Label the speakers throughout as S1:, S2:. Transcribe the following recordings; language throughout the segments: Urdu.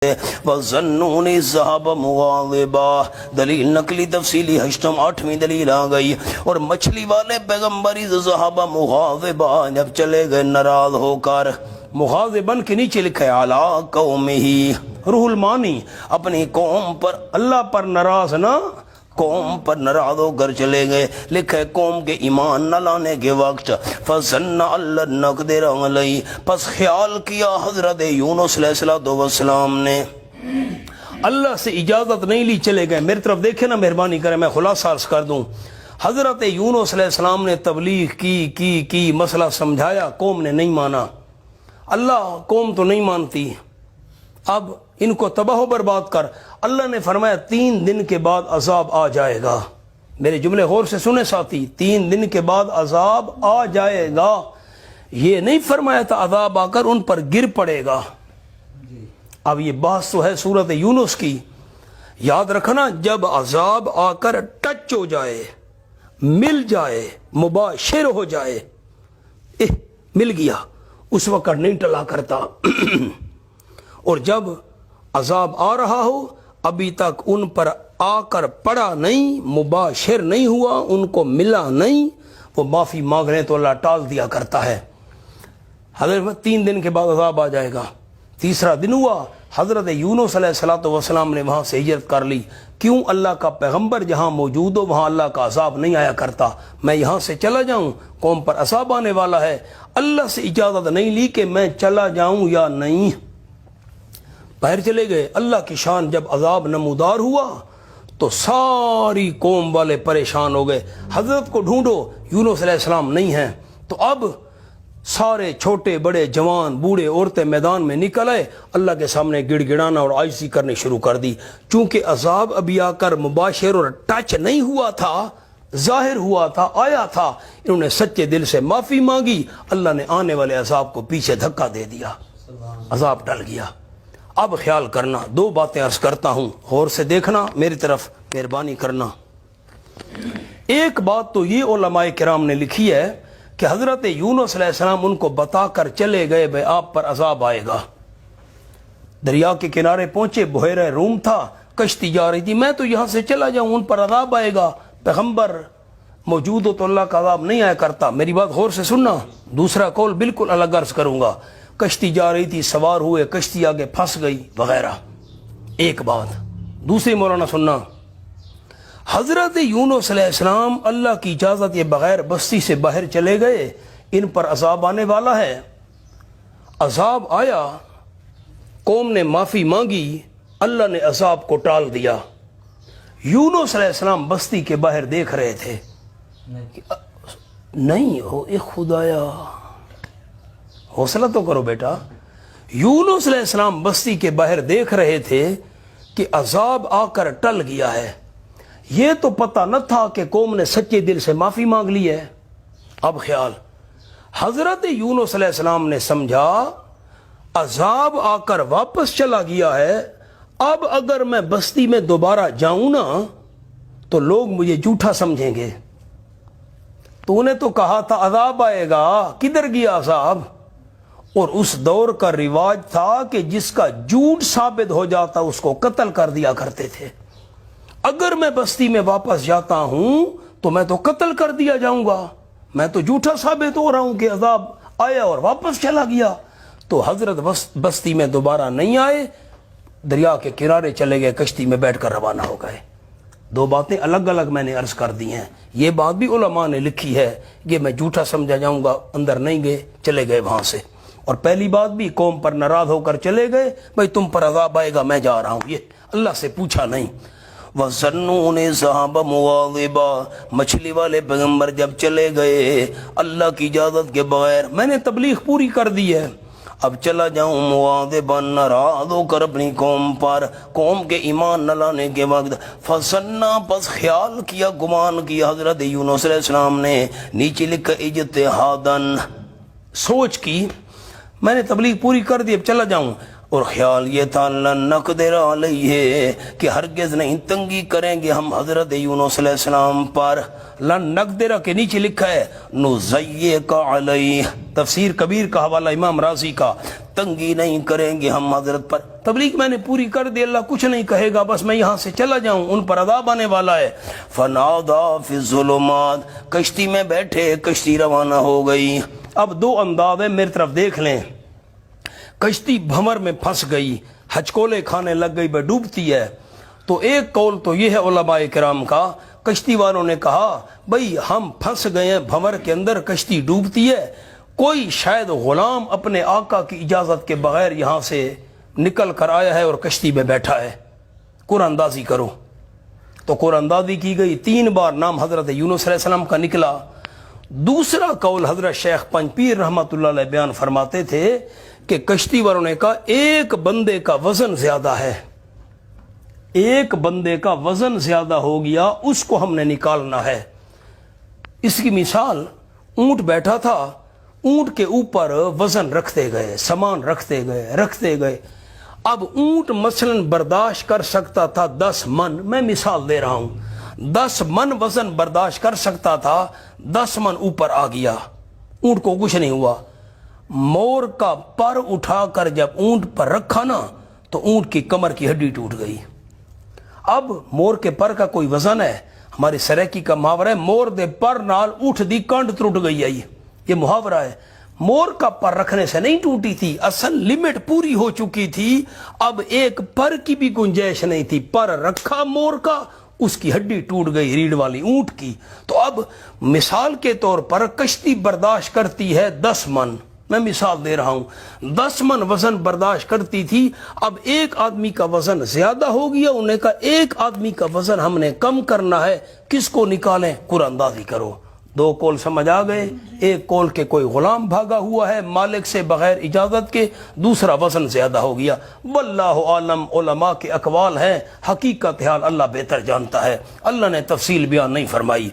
S1: وَظَنُّونِ ذَهَبَ مُغَاضِبًا، دلیل نقلی تفصیلی 8ویں دلیل آ گئی. اور مچھلی والے پیغمبر ذَهَبَ مُغَاضِبًا، جب چلے گئے ناراض ہو کر. مغاضباً کے نیچے لکھا ہے عَلَىٰ قَوْمِهِ، روح المانی اپنی قوم پر، اللہ پر ناراض نہ، قوم پر ناراض ہو کر چلے گئے. لکھے قوم کے ایمان نہ لانے کے وقت فَظَنَّ أَن لَّن نَّقْدِرَ عَلَيْهِ، پس خیال کیا حضرت یونس علیہ السلام نے، اللہ سے اجازت نہیں لی، چلے گئے. میری طرف دیکھیں نا، مہربانی کریں میں خلاصہ عرض کر دوں. حضرت یونس علیہ السلام نے تبلیغ کی مسئلہ سمجھایا، قوم نے نہیں مانا. اللہ قوم تو نہیں مانتی، اب ان کو تباہ و برباد کر. اللہ نے فرمایا 3 دن کے بعد عذاب آ جائے گا. میرے جملے غور سے سنے ساتھی، 3 دن کے بعد عذاب آ جائے گا. یہ نہیں فرمایا تھا عذاب آ کر ان پر گر پڑے گا. اب یہ بات تو ہے سورت یونس کی، یاد رکھنا، جب عذاب آ کر ٹچ ہو جائے، مل جائے، مباشر ہو جائے، مل گیا، اس وقت نہیں ٹلا کرتا. اور جب عذاب آ رہا ہو، ابھی تک ان پر آ کر پڑا نہیں، مباشر نہیں ہوا، ان کو ملا نہیں، وہ معافی مانگ رہے تو اللہ ٹال دیا کرتا ہے. حضرت 3 دن کے بعد عذاب آ جائے گا. تیسرا دن ہوا، حضرت یونس علیہ السلام نے وہاں سے ہجرت کر لی. کیوں؟ اللہ کا پیغمبر جہاں موجود ہو وہاں اللہ کا عذاب نہیں آیا کرتا. میں یہاں سے چلا جاؤں، قوم پر عذاب آنے والا ہے. اللہ سے اجازت نہیں لی کہ میں چلا جاؤں یا نہیں، باہر چلے گئے. اللہ کی شان جب عذاب نمودار ہوا تو ساری قوم والے پریشان ہو گئے. حضرت کو ڈھونڈو، یونس علیہ السلام نہیں ہیں. تو اب سارے چھوٹے بڑے جوان بوڑھے عورتیں میدان میں نکل آئے، اللہ کے سامنے گڑ گڑانا اور عاجزی کرنی شروع کر دی. چونکہ عذاب ابھی آ کر مباشر اور ٹچ نہیں ہوا تھا، ظاہر ہوا تھا، آیا تھا، انہوں نے سچے دل سے معافی مانگی. اللہ نے آنے والے عذاب کو پیچھے دھکا دے دیا، عذاب ٹل گیا. اب خیال کرنا، 2 باتیں عرض کرتا ہوں، غور سے دیکھنا، میری طرف مہربانی کرنا. ایک بات تو یہ علماء کرام نے لکھی ہے کہ حضرت یونس علیہ السلام ان کو بتا کر چلے گئے بھائی آپ پر عذاب آئے گا. دریا کے کنارے پہنچے، بحیرہ روم تھا، کشتی جا رہی تھی، میں تو یہاں سے چلا جاؤں، ان پر عذاب آئے گا. پیغمبر موجود ہو تو اللہ کا عذاب نہیں آیا کرتا. میری بات غور سے سننا. دوسرا قول بالکل الگ عرض کروں گا. کشتی جا رہی تھی، سوار ہوئے، کشتی آگے پھنس گئی وغیرہ، ایک بات. دوسری مولانا سننا، حضرت یونس علیہ السلام اللہ کی اجازت یہ بغیر بستی سے باہر چلے گئے، ان پر عذاب آنے والا ہے. عذاب آیا، قوم نے معافی مانگی، اللہ نے عذاب کو ٹال دیا. یونس علیہ السلام بستی کے باہر دیکھ رہے تھے، نہیں ہو اے خدایا، حوصلہ تو کرو بیٹا. یونس علیہ السلام بستی کے باہر دیکھ رہے تھے کہ عذاب آ کر ٹل گیا ہے. یہ تو پتہ نہ تھا کہ قوم نے سچے دل سے معافی مانگ لی ہے. اب خیال، حضرت یونس علیہ السلام نے سمجھا عذاب آ کر واپس چلا گیا ہے، اب اگر میں بستی میں دوبارہ جاؤں نا تو لوگ مجھے جھوٹا سمجھیں گے. تو نے تو کہا تھا عذاب آئے گا، کدھر گیا عذاب؟ اور اس دور کا رواج تھا کہ جس کا جھوٹ ثابت ہو جاتا اس کو قتل کر دیا کرتے تھے. اگر میں بستی میں واپس جاتا ہوں تو میں تو قتل کر دیا جاؤں گا، میں تو جھوٹا ثابت ہو رہا ہوں کہ عذاب آیا اور واپس چلا گیا. تو حضرت بستی میں دوبارہ نہیں آئے، دریا کے کنارے چلے گئے، کشتی میں بیٹھ کر روانہ ہو گئے. 2 باتیں الگ الگ میں نے عرض کر دی ہیں. یہ بات بھی علماء نے لکھی ہے کہ میں جھوٹا سمجھا جاؤں گا، اندر نہیں گئے، چلے گئے وہاں سے. اور پہلی بات بھی قوم پر ناراض ہو کر چلے گئے، بھائی تم پر عذاب آئے گا، میں جا رہا ہوں. یہ اللہ سے پوچھا نہیں. وَظَنُّونِ ذَهَبَ مُغَاضِبًا، مچھلی والے پیغمبر جب چلے گئے اللہ کی اجازت کے بغیر، میں نے تبلیغ پوری کر دی ہے، اب چلا جاؤں مغاضباً، ناراض ہو کر اپنی قوم پر، قوم کے ایمان نہ لانے کے وقت. فَظَنَّا، پس خیال کیا، گمان کیا حضرت یونس علیہ السلام نے. نیچے لکھا اجتہاداً، سوچ کی، میں نے تبلیغ پوری کر دی، اب چلا جاؤں. اور خیال یہ تھا لن نقدر علیہ کہ ہرگز نہیں تنگی کریں گے ہم حضرت یونس علیہ السلام پر. لن نقدر کے نیچے لکھا ہے نزیک علیہ. تفسیر کبیر کا حوالہ امام رازی کا. تنگی نہیں کریں گے ہم حضرت پر. تبلیغ میں نے پوری کر دی, اللہ کچھ نہیں کہے گا, بس میں یہاں سے چلا جاؤں, ان پر عذاب آنے والا ہے. فنادا فی الظلمات, کشتی میں بیٹھے, کشتی روانہ ہو گئی. اب دو انداز ہے, میری طرف دیکھ لیں. کشتی بھنور میں پھنس گئی, ہچکولے کھانے لگ گئی, بے ڈوبتی ہے. تو ایک قول تو یہ ہے علماء کرام کا, کشتی والوں نے کہا بھئی ہم پھنس گئے ہیں بھنور کے اندر, کشتی ڈوبتی ہے, کوئی شاید غلام اپنے آقا کی اجازت کے بغیر یہاں سے نکل کر آیا ہے اور کشتی میں بیٹھا ہے, قرآن اندازی کرو. تو قرآن اندازی کی گئی, 3 بار نام حضرت یونس علیہ السلام کا نکلا. دوسرا قول حضرت شیخ پنج پیر رحمۃ اللہ علیہ بیان فرماتے تھے کہ کشتی والوں نے کہا ایک بندے کا وزن زیادہ ہے, ایک بندے کا وزن زیادہ ہو گیا, اس کو ہم نے نکالنا ہے. اس کی مثال اونٹ بیٹھا تھا, اونٹ کے اوپر وزن رکھتے گئے, سامان رکھتے گئے. اب اونٹ مثلا برداشت کر سکتا تھا 10 من, میں مثال دے رہا ہوں, 10 من وزن برداشت کر سکتا تھا, 10 من اوپر آ گیا, اونٹ کو کچھ نہیں ہوا. مور کا پر اٹھا کر جب اونٹ پر رکھا نا تو اونٹ کی کمر کی ہڈی ٹوٹ گئی. اب مور کے پر کا کوئی وزن ہے؟ ہماری سریکی کا محاورہ ہے, مور دے پر نال اٹھ دی کنڈ ٹوٹ گئی ہے. یہ محاورہ ہے. مور کا پر رکھنے سے نہیں ٹوٹی تھی, اصل لمٹ پوری ہو چکی تھی, اب ایک پر کی بھی گنجائش نہیں تھی. پر رکھا مور کا, اس کی ہڈی ٹوٹ گئی ریڑھ والی اونٹ کی. تو اب مثال کے طور پر کشتی برداشت کرتی ہے 10 من, میں مثال دے رہا ہوں, 10 من وزن برداشت کرتی تھی, اب ایک آدمی کا وزن زیادہ ہو گیا, انہیں کہا ایک آدمی کا وزن ہم نے کم کرنا ہے, کس کو نکالیں؟ قرآن اندازی کرو. 2 قول سمجھ آ گئے. ایک قول کے کوئی غلام بھاگا ہوا ہے مالک سے بغیر اجازت کے, دوسرا وزن زیادہ ہو گیا. واللہ عالم, علماء کے اقوال ہیں, حقیقت حال اللہ بہتر جانتا ہے, اللہ نے تفصیل بیان نہیں فرمائی.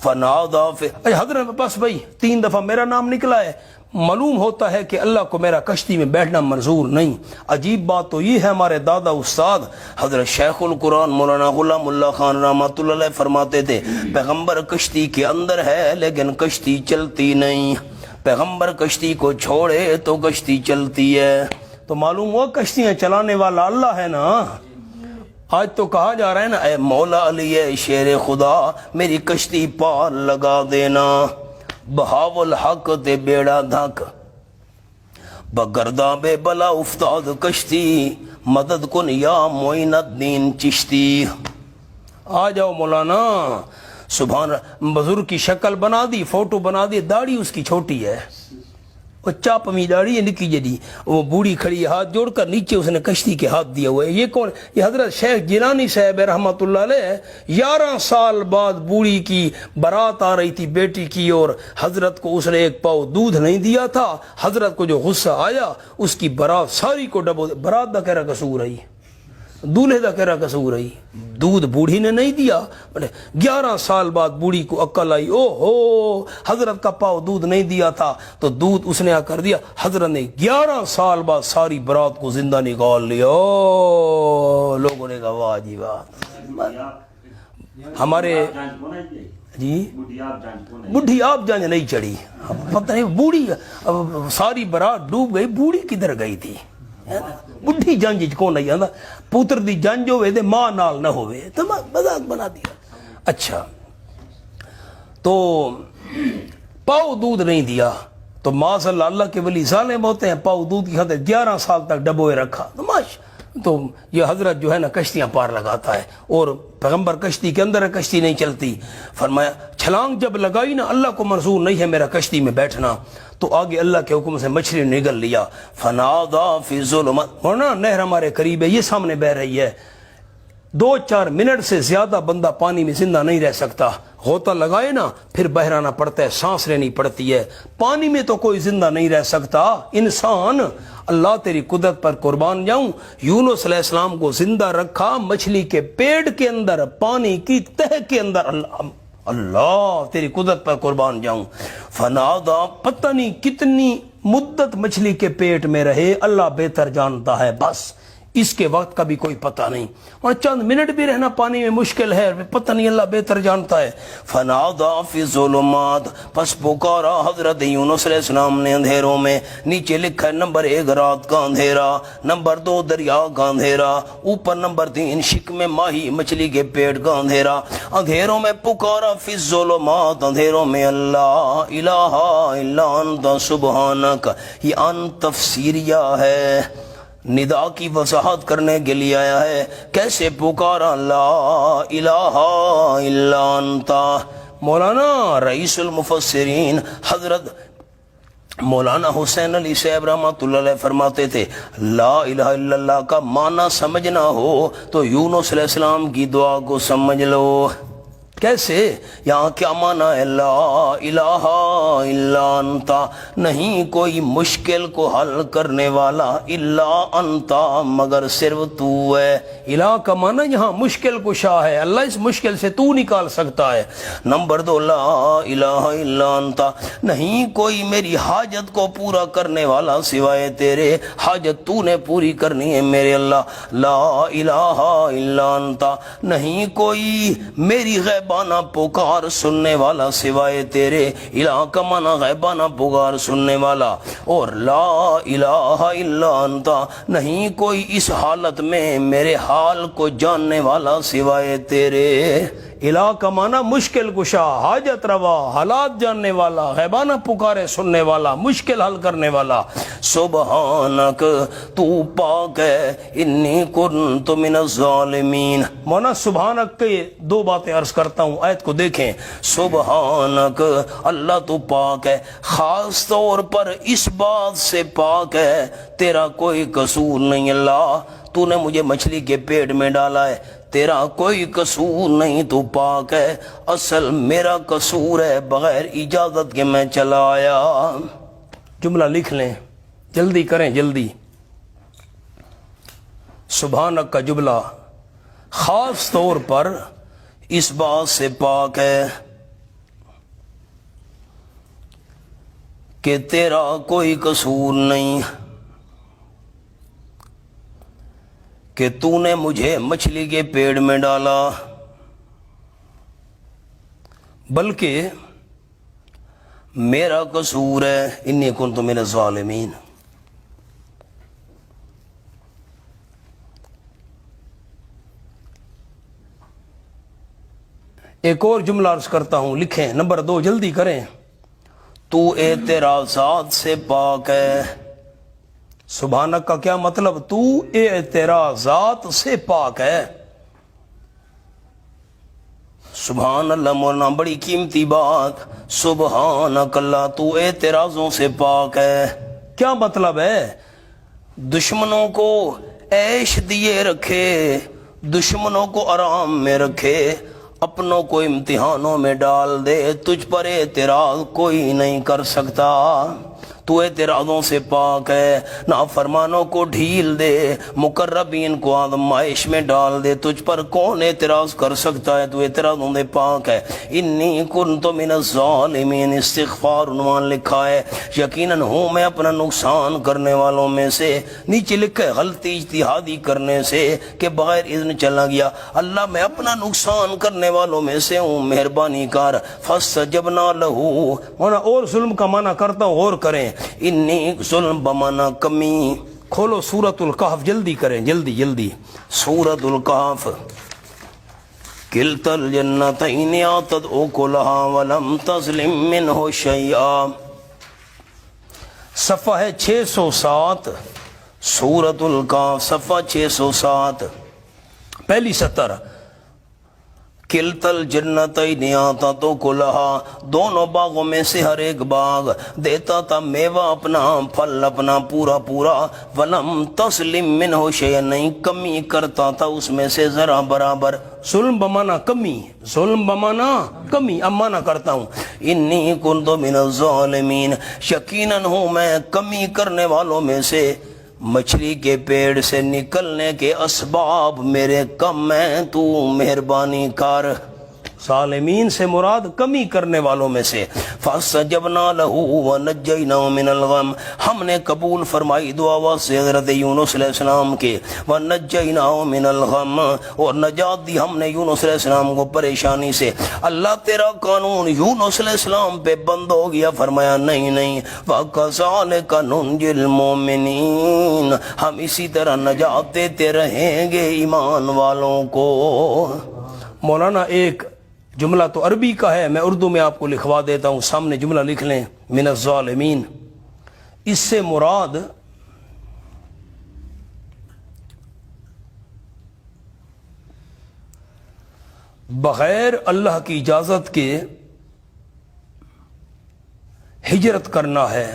S1: فنادا حضرت بس بھائی 3 دفعہ میرا نام نکلا ہے, معلوم ہوتا ہے کہ اللہ کو میرا کشتی میں بیٹھنا منظور نہیں. عجیب بات تو یہ ہے, ہمارے دادا استاد حضرت شیخ القرآن مولانا غلام اللہ خان رحمۃ اللہ علیہ فرماتے تھے پیغمبر کشتی کے اندر ہے لیکن کشتی چلتی نہیں, پیغمبر کشتی کو چھوڑے تو کشتی چلتی ہے. تو معلوم ہوا کشتیاں چلانے والا اللہ ہے نا. آج تو کہا جا رہا ہے نا, اے مولا علی شیر خدا میری کشتی پار لگا دینا, بہاول حق تے بیڑا دھک, بگردہ بے بلا افتاد کشتی, مدد کن یا معین الدین چشتی. آ جاؤ مولانا, سبحان. بزرگ کی شکل بنا دی, فوٹو بنا دی, داڑھی اس کی چھوٹی ہے, وہ چاپمی داڑھی ہے نکی جڑی, وہ بوڑھی کھڑی ہاتھ جوڑ کر, نیچے اس نے کشتی کے ہاتھ دیا ہوا ہے. یہ کون؟ یہ حضرت شیخ جیلانی صاحب رحمۃ اللہ علیہ. 11 سال بعد بوڑھی کی برات آ رہی تھی بیٹی کی, اور حضرت کو اس نے 1 پاؤ دودھ نہیں دیا تھا. حضرت کو جو غصہ آیا, اس کی برات ساری کو ڈبو, برات دا کہہ رہا قصور رہی, دولہے دا کہہ رہا قصور رہی, دودھ بوڑھی نے نہیں دیا. 11 سال بعد بوڑھی کو عقل آئی, او ہو حضرت کا پاؤ دودھ نہیں دیا تھا, تو دودھ اس نے کر دیا. حضرت نے 11 سال بعد ساری برات کو زندہ نکال لیا. لوگوں نے کہا واہ جی واہ. ہمارے جی بڈھی آپ جانج نہیں چڑھی, پتہ نہیں بوڑھی ساری برات ڈوب گئی, بوڑھی کدھر گئی تھی؟ بڈھی جنج کون نہیں آتا, پوتر دی جنج ہوئے دے ماں نال نہ ہوئے, تو مذاق بنا دیا. اچھا تو پاؤ دودھ نہیں دیا, تو ماں صلی اللہ کے ولی ظالم ہوتے ہیں, پاؤ دودھ کی خاطر 11 سال تک ڈبوئے رکھا. تو یہ حضرت جو ہے نا کشتیاں پار لگاتا ہے, اور پیغمبر کشتی کے اندر ہے, کشتی نہیں چلتی. فرمایا چھلانگ جب لگائی نا, اللہ کو منظور نہیں ہے میرا کشتی میں بیٹھنا, تو آگے اللہ کے حکم سے مچھلی نگل لیا. فنادا فی الظلمات, ورنہ نہر ہمارے قریب ہے, یہ سامنے بہ رہی ہے, 2-4 منٹ سے زیادہ بندہ پانی میں زندہ نہیں رہ سکتا. غوطہ لگائے نا پھر بہرانا پڑتا ہے, سانس لینی پڑتی ہے. پانی میں تو کوئی زندہ نہیں رہ سکتا انسان. اللہ تیری قدرت پر قربان جاؤں, یونس علیہ السلام کو زندہ رکھا مچھلی کے پیٹ کے اندر, پانی کی تہ کے اندر. اللہ تیری قدرت پر قربان جاؤں. فنادا, پتہ نہیں کتنی مدت مچھلی کے پیٹ میں رہے اللہ بہتر جانتا ہے، بس اس کے وقت کا بھی کوئی پتہ نہیں، اور چند منٹ بھی رہنا پانی میں مشکل ہے، پتہ نہیں، اللہ بہتر جانتا ہے۔ فنادا فی الظلمات، پس پکارا حضرت یونس علیہ السلام نے اندھیروں میں۔ نیچے لکھا ہے نمبر 1 رات کا اندھیرا، نمبر 2 دریا کا اندھیرا، اوپر نمبر 3 شکم ماہی مچھلی کے پیٹ کا اندھیرا۔ اندھیروں میں پکارا فی الظلمات، اندھیروں میں اللہ الہ الا انت سبحانک، یہ ان تفسیریہ ہے، ندا کی وضاحت کرنے کے لیے آیا ہے۔ کیسے پکارا؟ لا الہ الا انت۔ مولانا رئیس المفسرین حضرت مولانا حسین علی صاحب رحمۃ اللہ علیہ فرماتے تھے لا الہ الا اللہ کا معنی سمجھنا ہو تو یونس علیہ السلام کی دعا کو سمجھ لو۔ کیسے؟ یہاں کیا معنی ہے؟ لا الہ الا انت، نہیں کوئی مشکل کو حل کرنے والا الا انت، مگر صرف تو ہے۔ الہ کا معنی یہاں مشکل کشا ہے، اللہ اس مشکل سے تو نکال سکتا ہے۔ نمبر 2 لا الہ الا انت، نہیں کوئی میری حاجت کو پورا کرنے والا سوائے تیرے، حاجت تو نے پوری کرنی ہے میرے اللہ۔ لا الہ الا انت، نہیں کوئی میری غیبانہ پکار سننے والا سوائے تیرے، الہ کا معنی غیبانہ پکار سننے والا۔ اور لا الہ الا انت، نہیں کوئی اس حالت میں میرے حال کو جاننے والا سوائے تیرے۔ الہ کا معنی مشکل کشا، حاجت روا، حالات جاننے والا، غیبانہ پکارے سننے والا، مشکل حل کرنے والا۔ سبحانک، تو پاک ہے، انی کنت من الظالمین۔ مولانا سبحانک کے 2 باتیں عرض کرتا ہوں، آیت کو دیکھیں۔ سبحانک، اللہ تو پاک ہے، خاص طور پر اس بات سے پاک ہے تیرا کوئی قصور نہیں اللہ، تو نے مجھے مچھلی کے پیٹ میں ڈالا ہے، تیرا کوئی قصور نہیں، تو پاک ہے، اصل میرا قصور ہے بغیر اجازت کے میں چلا آیا۔ جملہ لکھ لیں، جلدی کریں جلدی۔ سبحانک کا جملہ خاص طور پر اس بات سے پاک ہے کہ تیرا کوئی قصور نہیں کہ تو نے مجھے مچھلی کے پیڑ میں ڈالا، بلکہ میرا قصور ہے، انی کنت من الظالمین۔ ایک اور جملہ عرض کرتا ہوں، لکھیں نمبر 2 جلدی کریں۔ تو اعتراضات سے پاک ہے۔ سبحانک کا کیا مطلب؟ تو اعتراضات سے پاک ہے۔ سبحان اللہ مولانا، بڑی قیمتی بات، سبحانک اللہ، تو اعتراضوں سے پاک ہے۔ کیا مطلب ہے؟ دشمنوں کو عیش دیے رکھے، دشمنوں کو آرام میں رکھے، اپنوں کو امتحانوں میں ڈال دے، تجھ پر اعتراض کوئی نہیں کر سکتا۔ تو اعتراضوں سے پاک ہے، نافرمانوں کو ڈھیل دے، مقربین کو آزمائش میں ڈال دے، تجھ پر کون اعتراض کر سکتا ہے؟ تو اعتراضوں سے پاک ہے۔ انی کنت من الظالمین، استغفار عنوان لکھا ہے، یقیناً ہوں میں اپنا نقصان کرنے والوں میں سے۔ نیچے لکھا ہے غلطی اجتہادی کرنے سے کہ بغیر اذن چلا گیا، اللہ میں اپنا نقصان کرنے والوں میں سے ہوں، مہربانی کر۔ فاستجبنا لہ، اور ظلم کا معنی کرتا ہوں، غور کریں، انی ظلم بمانا کمی۔ کھولو سورۃ الکہف، جلدی کریں جلدی جلدی۔ سورۃ الکہف، کلتا الجنتین آتت اکلہا ولم تظلم منہ شیئا، صفحہ ہے 607، سورۃ الکہف صفحہ 607، پہلی سطر۔ کلتل جنتین آتت اکلہا، دونوں باغوں میں سے ہر ایک باغ دیتا تھا میوہ اپنا، پھل اپنا پورا پورا، ولم تسلم منہ شیئا، نہیں کمی کرتا تھا اس میں سے ذرا برابر۔ ظلم بمانا کمی، ظلم بمانا کمی، اب مانا کرتا ہوں، انی کنت من الظالمین، یقیناً ہوں میں کمی کرنے والوں میں سے، مچھلی کے پیڑ سے نکلنے کے اسباب میرے کم ہیں، تو مہربانی کر۔ ظالمین سے مراد کمی کرنے والوں میں سے. فاستجبنا له ونجيناه من الغم، ہم نے قبول فرمائی دعا واسطے حضرت یونس علیہ السلام کے. ونجيناه من الغم، اور نجات دی ہم نے یونس علیہ السلام کو پریشانی سے. اللہ تیرا قانون یونس علیہ السلام پہ بند ہو گیا؟ فرمایا نہیں نہیں. وَكَذَلِكَ نُنْجِي الْمُؤْمِنِينَ، ہم اسی طرح نجات دیتے رہیں گے ایمان والوں کو. مولانا ایک جملہ تو عربی کا ہے، میں اردو میں آپ کو لکھوا دیتا ہوں، سامنے جملہ لکھ لیں. من الظالمین، اس سے مراد بغیر اللہ کی اجازت کے ہجرت کرنا ہے.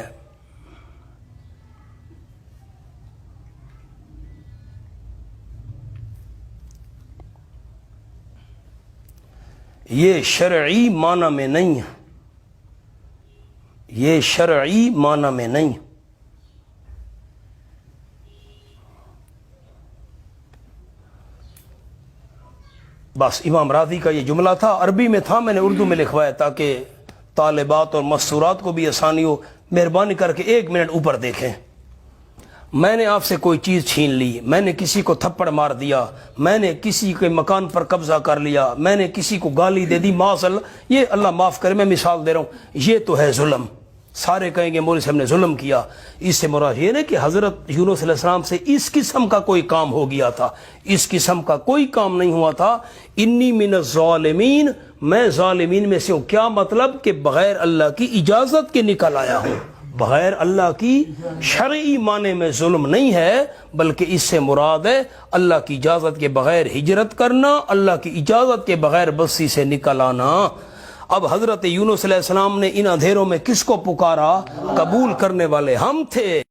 S1: یہ شرعی معنی میں نہیں، یہ شرعی معنی میں نہیں. بس امام راضی کا یہ جملہ تھا، عربی میں تھا، میں نے اردو میں لکھوایا تاکہ طالبات اور مستورات کو بھی آسانی ہو. مہربانی کر کے 1 منٹ اوپر دیکھیں. میں نے آپ سے کوئی چیز چھین لی، میں نے کسی کو تھپڑ مار دیا، میں نے کسی کے مکان پر قبضہ کر لیا، میں نے کسی کو گالی دے دی، معاذ اللہ، یہ اللہ معاف کرے میں مثال دے رہا ہوں، یہ تو ہے ظلم. سارے کہیں گے مولوی صاحب نے ظلم کیا. اس سے مراد یہ نہیں کہ حضرت یونس علیہ السلام سے اس قسم کا کوئی کام ہو گیا تھا، اس قسم کا کوئی کام نہیں ہوا تھا. انی من الظالمین، میں ظالمین میں سے ہوں. کیا مطلب؟ کہ بغیر اللہ کی اجازت کے نکل آیا ہوں. بغیر اللہ کی شرعی معنی میں ظلم نہیں ہے، بلکہ اس سے مراد ہے اللہ کی اجازت کے بغیر ہجرت کرنا، اللہ کی اجازت کے بغیر بستی سے نکل آنا. اب حضرت یونس علیہ السلام نے ان اندھیروں میں کس کو پکارا؟ قبول کرنے والے ہم تھے.